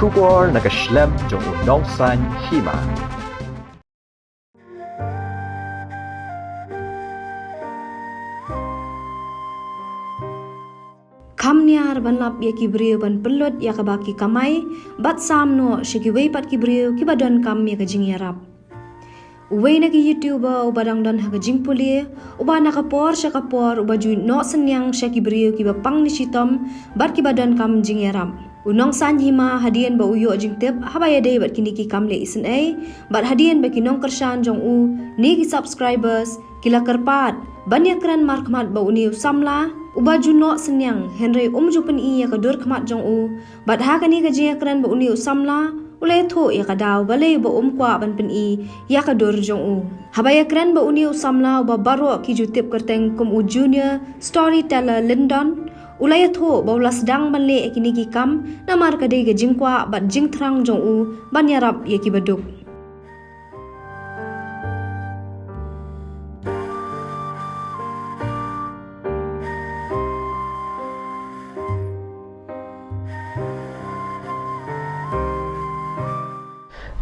Shubor nakaslem jong unongsan hima. Kamniar ban lap ya kibrio ban pelot ya kabaki kamai bat samno shikiwei pat kibrio kibadon kam ya kajing yarap. Uwei na ki YouTuber ubadang dan hakajing puli uba nakapor syakapor uba ju no senyang shakibrio kibapang nishitom bat kibadon kam jing yarap. Unong san hima hadian ba uyo jing tip habaya day bat kiniki kamle isen ay bat hadian ba kinong kershan jong u ni ki subscribers kila kerpat banyakran markmat ba uniu samla uba juno senyang Henry jupen iya kadur kmat jong u bat ha kani kajiyakran ba uniu samla ulay tho ya kadaw balay ba kwa ban pen i ya kadur jong u habayakran ba uniu samla uba baro ki jutip kerteng kum u junior storyteller Lindon ulay tho ba ulas dang banle ekini ki kam namar kade ga jingkwa bat jingtrang jong u banyarap ya ki baduk.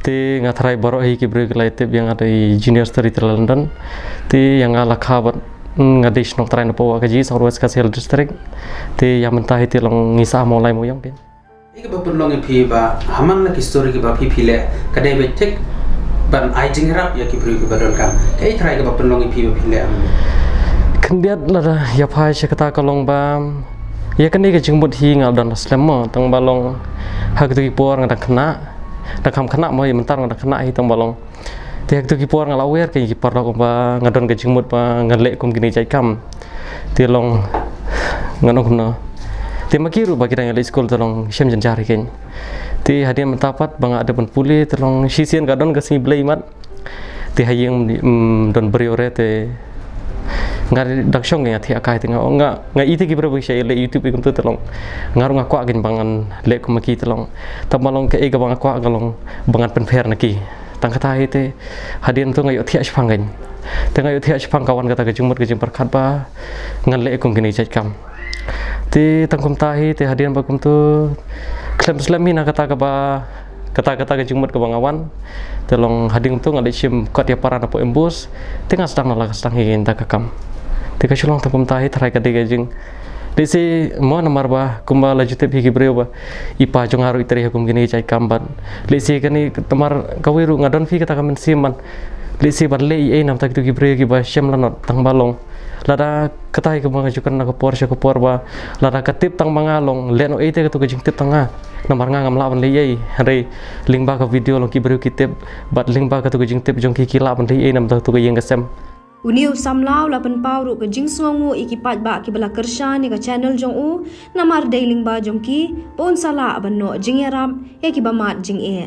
Ti ngathrai borok hi kibri kelaitip yang ada di junior storyteller London ti yang ala khabat ngadish nok trai napo kaji Southwest Kasihal district ti yang mentah ti long ngisa mulai moyang pin ike ba punlong phi ba hamang na story ke ba phi phile kadai be tek ban ai jing rap ya kibri ke badon kam kai trai ke ba punlong phi ba phile am kendiat la ya phai sekata kalong ba ya kan ni ke jingbut hi ngal don slemo tang balong hak tu por ngada kena dak kam kena mo mentar ngada kena hi tang balong tiak tu kipor ngalawer ke kipor lo ba ngadon ke jingmut ba ngalek kum gini jai kam ti long nganong kumno ti makiru bagi dang le school tolong shem janjar ken ti hadian mentapat bang ada pun puli tolong sisian gadon ke sini blai mat ti hayeng don briore te ngar dak syong ya ti akai tinga nga ite ki bro shay le YouTube ikum tu tolong ngaru ngakwa gen bangan le kum ki tolong tamalong ke e ga bang akwa galong bangan pen fair naki tang kata itu hadian tu ngayo tiak sepanggan tengah ngayo tiak sepang kawan kata kejumut kejum perkat ba ngalek kum gini cai kam ti tangkum tahi ti hadian bakum tu klem slemi na kata ba kata kejumut ke bangawan tolong hadian tu ngalek sim kot ya paran apo embus tengah sedang nala sedang ingin tak kam ti kasulong tangkum tahi terai kadi kejing desi mo namar ba kumba lajute phigi breu ba ipa jong haru iteri hukum gini cai kamban lesi kani tamar kawiru ngadon phi kata kamen siman lesi ban le e nam tak tu gi breu gi ba shem lanot tang balong lada katai ke mga jukan na kapor ba lada katip tang mangalong leno e te tu gijing tip tanga namar ngam lawan le ye re lingba ka video long ki breu kitip bat lingba ka tu gijing tip jong ki kila ban le e nam tak tu giyeng gasem Uniu samlau lapan pauru ke jing songu ikipat ba ki bala kershan ni ka channel jong u namar dailing ba jong ki pon sala banno jing yaram ya ki ba mat jing e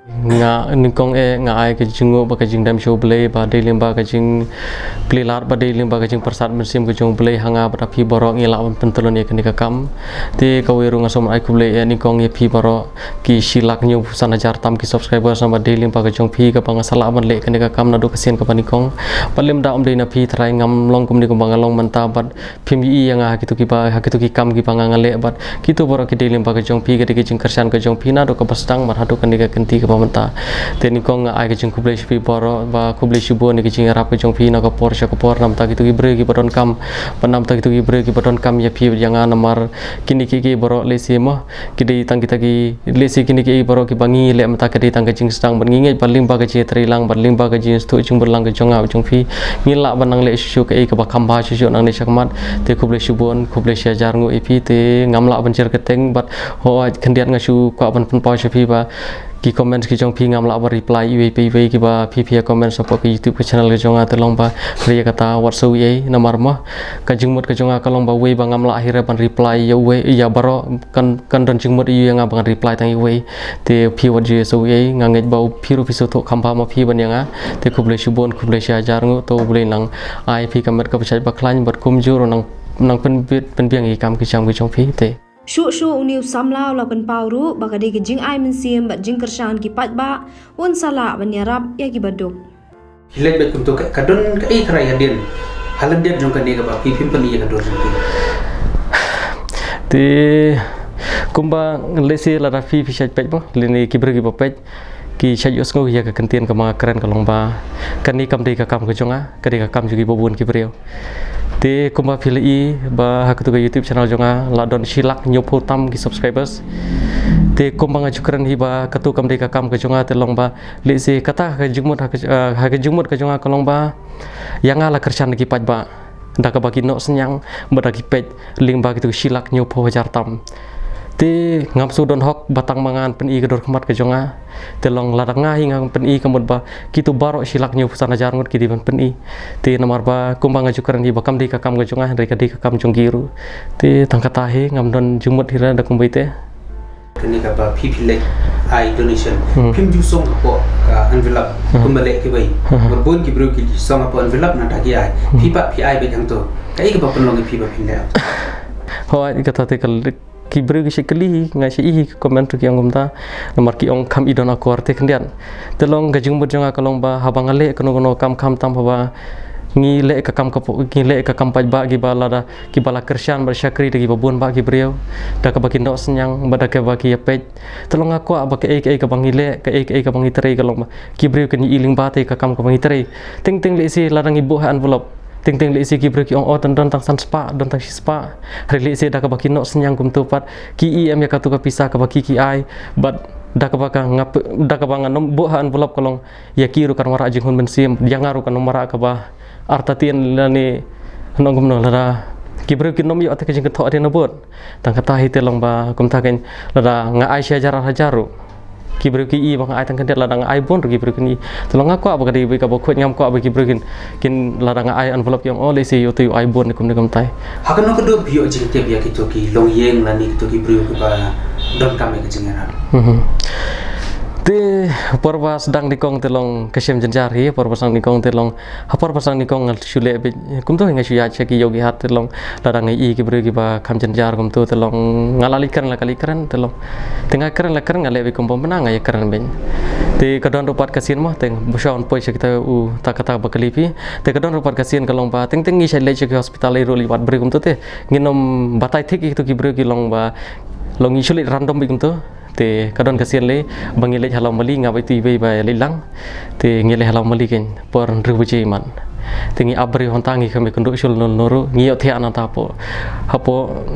nga nikong e nga ai ke jingo ba ke jing dam show play ba dailing ba ke jing play lar ba dailing ba ke jing persat musim ke jong play hanga ba phi borok ngila pentelon ye ke kam ti ka weru nga som ai ku play e nikong ye phi borok ki silak nyu san hajar tam ki subscriber sama dailing ba ke jong phi ka bang sala ban le ke kam na do ke sen ka panikong palim da dei na phi trai ngam long kum ni ko bangalong manta bat phim yi yang ha kitu ki ba ha kitu ki kam ki bang ngale bat kitu borok ki dailing ba ke jong phi ke jing kersan ke jong phi na do ka bastang mar hadu kan ka kenti ka menta teni kong ai ke jing kublai shi boro ba kublai shi bo ni ke jing rap ke jong phi na ka por nam ta gitu ki bre ki badon kam panam ta gitu ki bre ki badon kam ya phi yang namar kini ki boro lesi mo ki tang kita ki lesi kini ki boro ki bangi le mata ke tang ke jing stang ban ngi paling ba ke je trilang ban ling ba ke jing stu jing berlang ke jong jong phi ngila banang le shu ke ka ba khamba shu nang ne sakmat te kublai shi bon kublai shi jar ngu ipi te ngamla banjir keteng bat ho kendiat ngasu kwa ban pen pa shi phi ba ki comment ki jong phi ngam la ba reply UAP ki ba phi comment support ki YouTube channel ke jong atelong ba kriya kata whatsapp ye namar ma ka jingmut ke jong kalong ba we ba ngam la akhirnya ban reply ya we ya baro kan don jingmut yu yang ban reply tang we te phi wat je so ye ngangej ba phi ru phi so tho khamba ma phi ban yang te kuble shubon kuble sha jar ngu to ble nang ai phi comment ka bachai ba khlain bat kum juro nang pen biang i kam ki cham ki jong phi te Shu uniu samlau lapan pauru baka de jing ai mensim bat jing kershan ki pat ba won sala banyarap ya ki baduk hilet bet kuntu kadon ka ai trai hadin halan dia jong ka ne ka ba phi pim pani ka dor ti kumba lesi la rafi fi shay pej mo lini kibru ki pej ki shay usngo ya ka kentien ka mga keren ka longba kani kam dei ka kam ka jonga kadi ka kam jugi bobun kibreu te kumba phili ba haktu ka YouTube channel jonga la don silak nyopo tam ki subscribers te kumba nga chukran hi ba katu kam dei ka kam ka jonga te longba lesi kata ka jumut ha ka jumut ka jonga ka longba yang ala kersan ki paj ba da ka bagi no senyang badaki pej ling ba kitu silak nyopo hajar tam te ngam su don hok batang mangan pen i gedor kemat ke jonga te long ladang ngai ngam pen i kamut ba kitu baro silak nyu pesan ajar ngut kiti pen i te nomor ba kumbang ngajukaran hi bakam di kakam ke jonga dari kadi kakam jonggiru te tangkata he ngam don jumut hira da kumbai te kini ka ba pipilek ai donation pim ju song apo envelope kumbale ke bai berbun ki bro ki song apo envelope na dagi ai pipa pi ai be jang to kai ka ba penlong pipa pinda ho kata te kal kibru ki sekali ngai si komen tu ki ang gumta nomor ki ong kam idon aku arte kendian telong gajung berjonga kalong ba habang ale kono kam tam ba ngi le ka kam kapo ngi le ka kam paj ba gi bala da ki bala kersian ber syakri gi babun ba gi breu da ka baki no senyang bada ka baki pej telong aku ba ke ka bangi le ka ka bangi teri kalong ba ki breu ke ni iling ba te ka kam ka bangi teri ting le si ladang ibu ha envelope ting le isi ki breki ong don tang san spa don tang spa rele isi da ka baki no senyang kum tupat ki em ya ka tu ka pisah ka baki ki ai but da ka baka ngap da ka banga nom bu ha envelope kolong ya ki ru kan wara jing hun bensim yang ngaru kan nomara ka ba artatien lani nong gum no lara ki breki nom yo ate ka jing ka tho ade no bot tang kata hi te long ba kum ta ken lara nga ai sya jarah hajaru ki breki i bang ai tang kendet ladang ai bon ki breki ni tolong aku apa kadi be ka bo khot ngam ko ba ki breki kin ladang ai envelope yang ole si yo tu ai bon kum tai hakan no kedo bio jing te bia ki to ki long yeng lani ki to ki bro ki ba don kam ke jing ara te porba sedang dikong telong kesem jenjar hi porba sang dikong telong hapor pasang dikong ngal sule be kum to ngai suya cheki yogi hat telong ladang i ki breki ba kam jenjar kum to telong ngalalikan la kalikaran telong tengah keren la keren ngale be kum pemenang ya keren ben te kadon rupat kasin mah teng bushon poi kita ta kata bakalipi te kadon rupat kasin kalong ba teng ngi sai le cheki hospital ro liwat bre kum to te nginom batai thik itu ki breki long ba long i sulit random be kum to te kadon kasian le bangile halam mali ngabai tu ibai bai lilang te ngile halam mali ken por rubuji man tingi abri hontangi kami kunduk sul nuru ngiyot thia na tapo hapo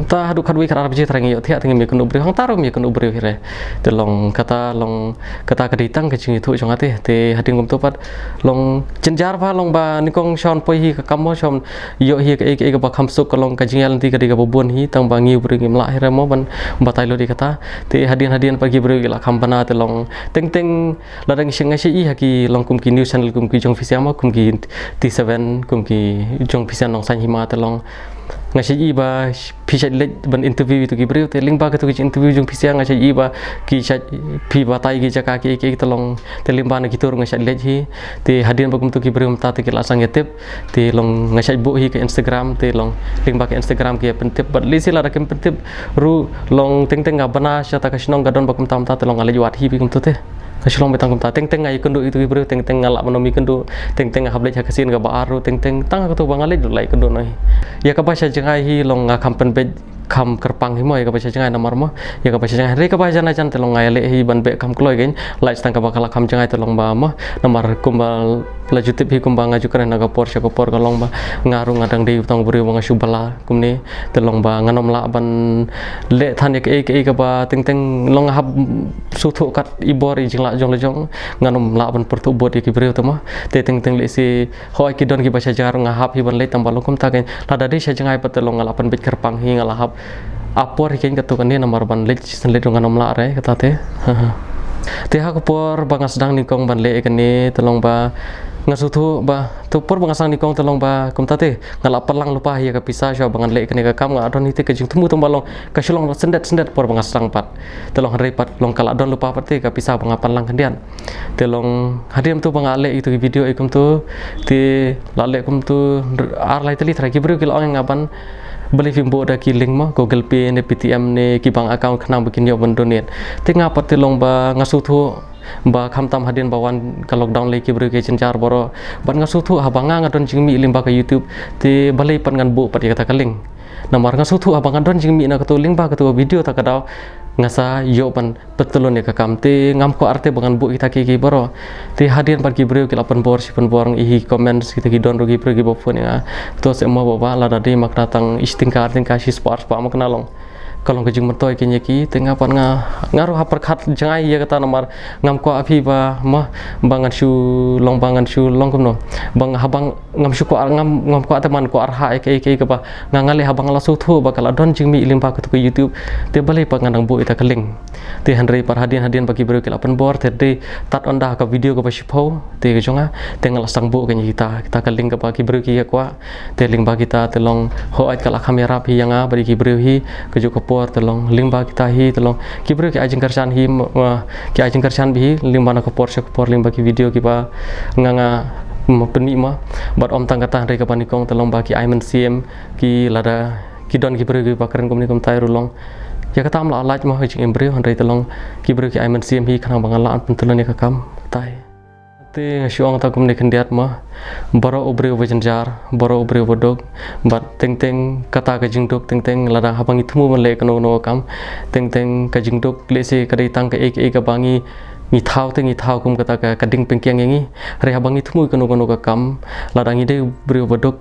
ta hadu khadwi khara bji thra ngiyot thia tingi me kunduk bri hong tarum me kunduk bri hire te long kata kaditang ke chingi thu chongate te hading gum topat long jenjar ba long ba nikong shon poi hi ka kamo shom yo hi ka ba khamsuk ka long ka jingal ti ka di ka bobon hi tang ba ngi bri ngim la hire mo ban batai lo di kata te hadian pagi bri la khambana te long teng ladang singa si i haki long kum ki news channel kum ki jong fisiama kum ki T7 kum ki jong pisan nong san hima telong ngasi iba pisat le ban interview itu ki breu te ling ba ka tu ki interview jong pisiang ngasi iba ki chat pi batai ki jaka ki telong te limba na ki tur ngasi le hi te hadian bagum tu ki breu ta te ki la sang yetep te long ngasi bu hi ke Instagram te long ling ba ke Instagram ki pentip bat li sila ra kem pentip ru long teng ngabana syata ka sinong gadon bagum tam ta te long ale juat hi bi kum tu te kasilong betang kumta teng ngai kendu itu bro teng ngalak manomi kendu teng hablej hakasin ga baaru teng tang aku tu bangale lai kendu noi ya ka basha jengai hi long nga kampen be kam kerpang hi mo ya ka basha jengai namar mo ya ka basha jengai re ka basha na chan telong ngai le hi ban be kam kloi gen lai stang ka bakala kam jengai telong ba mo namar kumbal lajutip hi kumbang ngajukan naga por ka long ba ngaru ngadang di tong buri wang subala kumni telong ba nganom la ban le than ek ka ba teng long hab suthu kat ibor i jingla jong lejong nganom la ban pertu bot ki breu tama te teng le si hoi ki don ki basha jar ngahap hi ban le tambal kum ta gen lada de sha jangai patelong ngala pan bit kerpang hi ngala hap apor hi ken katukan ni namar ban le sen le nganom la re kata te te ha ko por bangas dang ni kong ban le kan ni telong ba ngasutu ba tu por bangasang ni kong telong ba kum tate ngala perlang lupa ya ka pisah sya bangan le kene ka kam nga adon hite ka jing tumu tombalong ka silong sendet por bangasang pat telong repat long kala adon lupa pate ka pisah bangapan lang kendian telong hadiam tu bangale itu video ikum tu ti lale kum tu ar lai teli thraki bru kil ong ngaban beli fimbo da ki link mo Google Pay ne PTM ne ki bang account khnang bikin yo ban donate te ngapa telong ba ngasutu ba khamtam hadin bawan ka lockdown le ki bru ke chenjar boro ban ngasutu habanga ngadon jingmi limba ka YouTube te balai pan ngan bu pat kata kaling namar nga sutu abang don jing mi na katu link ba katu video ta kadau ngasa yo pan petulun ya kakam te ngam ko arte bangan bu kita ki boro te hadian par ki breu ki lapan bor si pen borang ihi comments kita ki don rogi breu ki bopun ya to se mo baba la dadi mak datang istingkar si sport pa mak nalong kalau kejeng mentoi kenya ki tengah pan ngaruh hapar khat jangai ya kata namar ngam ko api ba mah bangan shu long kumno bang habang ngam shu ko ngam ko teman ko arha ke ke ba ngangale habang la su thu ba kala don jing mi limpa ko YouTube te balai pangandang bu ita keling te handrei par hadian bagi bro kila pen bor te de tat onda ka video ko ba shipo te ke jonga te ngala sang bu kenya kita keling ka bagi bro ki ya kwa te ling ba kita te long ho ai kala kamera pi yang bagi ki bro hi ke jo por telong limba kita hi telong kibru ki ajeng karsan hi ki ajeng karsan bi limba na ko por limba ki video ki ba nganga peni ma bat om tang kata re ka panikong telong ba ki aiman cm ki lada ki don ki bru ki pakaren kom tai rulong ya kata am la laj ma hijing embrio han re telong ki bru ki aiman cm hi khana bangala an pentulon ya kam tai te ngasiong ta kum ne kendiat ma baro obreu wajanjar baro obreu bodog bat teng kata ka jingdok teng lada habang itmu man le kano no kam teng ka jingdok le se kadai tang ka ek ka bangi ngi thau kum kata ka kading pengkyang ngi re habang itmu kano ka kam lada ngi de breu bodog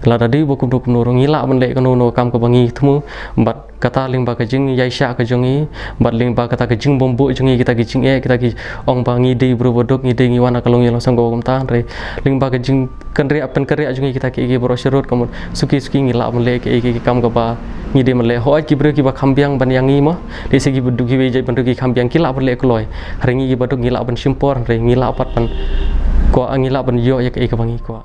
lada di bokum dok no ngila man le kano no kam ka bangi itmu bat kata ling ba ka jing yai sha ka jongi bat ling ba kata ka jing bombo jongi kita ki jing kita ki ong bangi de bro bodok ngi de ngi wana kalong yelo sang go ta re ling ba ka jing kan re apen kare jongi kita ki bro shirot kamun suki ngila man le ki kam ka ba ngi de man le ho ki bro ki ba khambyang ban yang ngi ma de segi budu ki we jai ban ki khambyang ki la ban le kloi re ngi ki badok ngila ban simpor re ngila pat ban ko ngila ban yo ya ka bangi ko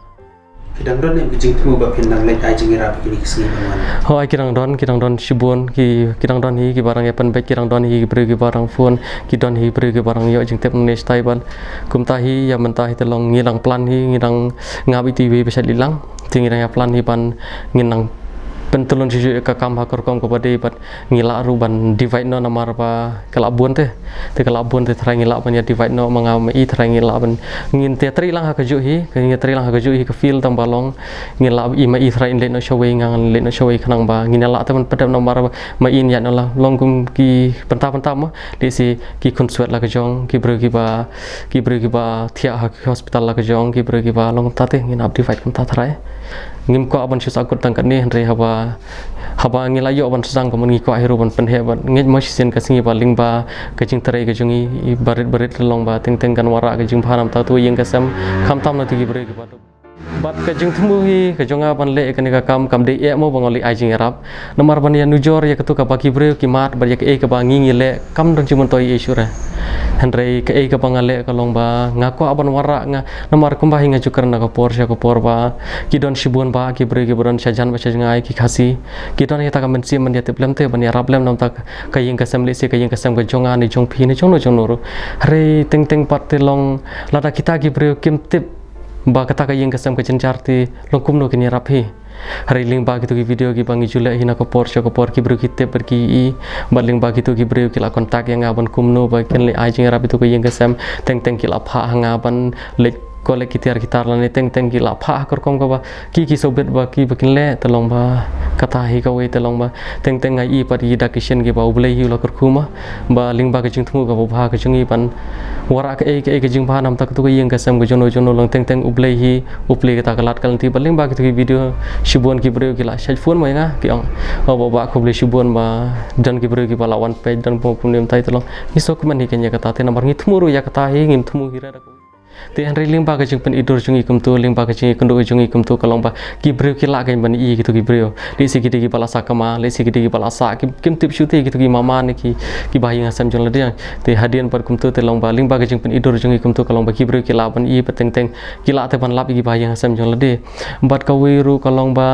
Kidang don yang kejing temu bapin nang lek ai jing rap kini kesini bangun. Ho ai kidang don shibun kidang don hi ki barang epan bet kidang don hi beri ki barang phone ki don hi beri ki barang yo jing tep ne stai ban kum ta hi ya mentah hi telong ngilang plan hi ngidang ngabi tv besat lilang tingirang ya plan hi ban nginang pentulun siju ka kam hakor kom ko bade bat ngila ruban divide no namar ba kelabun te kelabun te thrang ngila ban ya divide no manga i thrang ngila ban ngin te tri lang ha ka ju hi ka feel tam balong ngila i ma i thrain le no showing ngang le no showing khanang ba ngina te man padam namar ma in ya no la long kum ki penta ma de si ki konsuat la ka jong ki bro ki ba thia ha hospital la ka jong ki bro ki ba long ta te ngina divide kum ta thrai ngim ko aban sisa kut tangkat ni re haba ngila yo aban sang ko ngi ko hero ban pen he ban ngi ma sin ka singi ba ling ba ka jing tare ka jungi barit long ba teng kan wara ka jing phanam ta tu yeng ka sam kham tam na tu gi bre ki ba bat ka jing thumu hi ka jonga ban le ka ni ka kam de e mo bangoli ai jing rap namar ban ya nujor ya ka tu ka ba ki bre ki mat ba ya ka e ka ba ngi le kam dong jimun toi e sura handrei ka e ka bangale ka long ba ngako aban wara nga namar kumba hinga jukar na ka por ba ki don shibun ba ki bre ki buran shajan ba shajangai ki khasi ki don ya ta ka men si man ya te plem te ban ya rap lem nam ta ka yeng ka sam le se ka yeng ka sam ka jonga ni jong phi ni jong no ro re teng pat te long lada kita ki bre kim tip ba kata ka yeng ka sam ka chenjarti long kum no ki ni rap hi hari ling ba gitu ki video ki bangi jule hina ko por ki bro ki te per ki i baling ba gitu ki bro ki la kontak yang aban kumno ba ken le ai jing rap itu ko yeng ka sam teng ki la pha hanga ban le ko le kitar la ne teng ki la pha kor kom ko ba ki sobet ba ki bakin le telong ba kata hi ka we telong ba teng ai i par yi da kishen ki ba ublei hi la kor khuma ba ling ba ka jing thumu ka ba ka jungi pan wara ka e ka jing ba nam tak tu ko yeng ka sam ko jono long teng ublei hi uple ka kalat kal ti baling ba ki video shibun ki bro ki la shaj phone mai nga ki ong ba ko ble shibun ba dan ki bro ki ba lawan page dan pom nim tai telong ni sok man hi kenya kata te namar ngi thumuru ya kata hi ngim thumu hira da ko te han ring ba ka jing pen idur jungi kum tu ling ba ka jing kundu jungi kum tu kalong ba ki bro ki la ban i gitu ki bro li si ki bala sakama li si ki bala sa kim tip shuti gitu ki mama ni ki ba yang asam jong ladiang te hadian par kum tu te long ba ling ba ka jing pen idur jungi kum tu kalong ba ki bro ki la ban i pateng ki la te ban lap ki ba yang asam jong ladi bat ka wiru kalong ba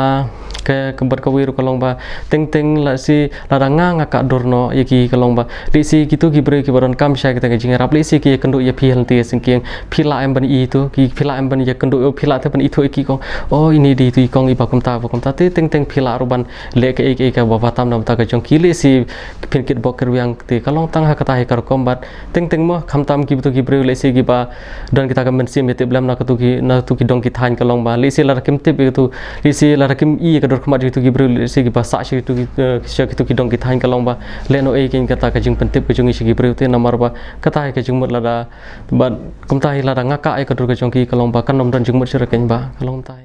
ke kembar ka wiru kalong ba teng la si la nga ka dorno yaki kalong ba li si gitu ki bro ki baron kam sha kita ka jing rap li si ki kendu ya pi hal ti singking pi pila em ban itu ki pila em ban ya kendu pila te ban itu iki kong oh ini di itu kong iba kum ta te teng pila ruban le ke ke bawa tam nam ta ka jong kili si pinkit boker yang te kalong tang ha kata he kar kombat teng mo kham tam ki tu ki breu le si ki ba dan kita ka men sim te blam na ka tu ki dong ki than kalong ba le si la kim te be tu le si la kim i ka dor khmat tu ki breu le si ki ba sa si tu ki dong ki than kalong ba le no e kin kata ka jing pentip ka jong si ki breu te namar ba kata he ka jing mut la da ba kum ta hi la da ngaka ai ka dor ka jong ki kalong ba kan nom dan jing mut sir ken ba kalong ta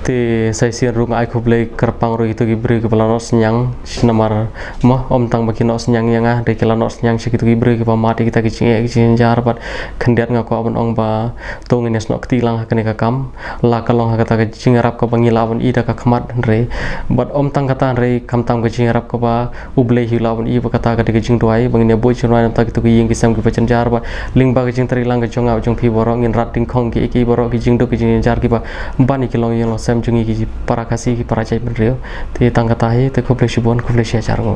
te sai sian rung ai khublei kerpang ro itu gibre ke palanos nyang sinamar mo om tang baki nos nyang yang ah de kelanos nyang sikitu gibre ke pamati kita kicing jar bat khendiat ngako abon ong ba tong ines nok tilang hakane ka kam la kalong hakata ka jing rap ka pangilawan ida ka khmat re bat om tang kata re kam tam ka jing rap ka ba ublei hilawan i ba kata ka de jing duai bangine boi chunwa nam ta kitu ki ying kisam ki pachen jar ba ling ba ka jing trilang ka jonga jong phi boro ngin rat ting khong ki boro ki jing do ki jing jar ki ba bani kilong yang sem jungi ki para kasih ki para cai benrio te tangkatahi te kuble shibon kuble syajar go